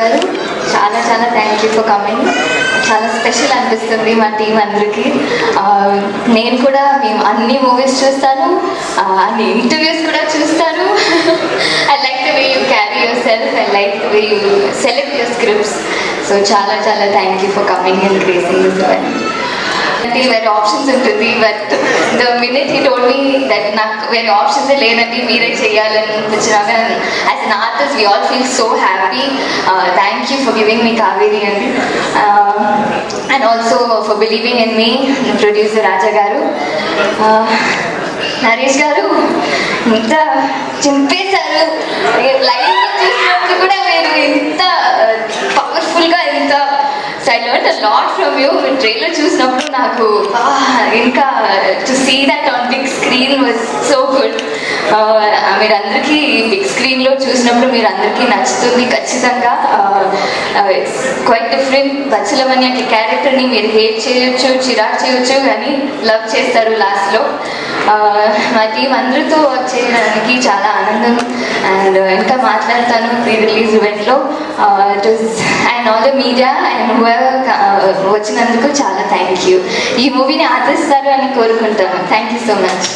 గారు, చాలా చాలా థ్యాంక్ యూ ఫర్ కమింగ్. చాలా స్పెషల్ అనిపిస్తుంది మా టీం అందరికీ. నేను కూడా మేము అన్ని మూవీస్ చూస్తాను, అన్ని ఇంటర్వ్యూస్ కూడా చూస్తాను. I like the way you carry yourself, I like the way you select your scripts. So చాలా చాలా thank you for coming and gracing this event. వేరే ఆప్షన్స్ ఉంటుంది, but the minute he told me that నాకు వేరే ఆప్షన్సే లేనండి, మీరే చేయాలని అనిపించినాక as an artist we all feel so happy. Thank you for giving me Kaveri అండి, and also for believing in me producer రాజా గారు. నరేష్ గారు ఇంత చింపేశారు, లైవ్ చూసినప్పుడు కూడా మీరు ఇంత పవర్ఫుల్గా ఇంత I learn a lot from you. Trailer చూసినప్పుడు నాకు ఇంకా to see that on big screen was so good. మీరందరికీ బిగ్ స్క్రీన్లో చూసినప్పుడు మీరు అందరికీ నచ్చుతుంది ఖచ్చితంగా. It's quite different. బచ్చలమని అట్లా క్యారెక్టర్ని మీరు హేట్ చేయొచ్చు, చిరాకు చేయొచ్చు, కానీ లవ్ చేస్తారు లాస్ట్లో. మా టీం అందరితో వర్క్ చేయడానికి చాలా ఆనందం. అండ్ ఇంకా మాట్లాడతాను ప్రీ రిలీజ్ ఈవెంట్లో. And all the media and వచ్చినందుకు చాలా థ్యాంక్ యూ. ఈ మూవీని ఆదరిస్తారు అని కోరుకుంటాను. Thank you so much.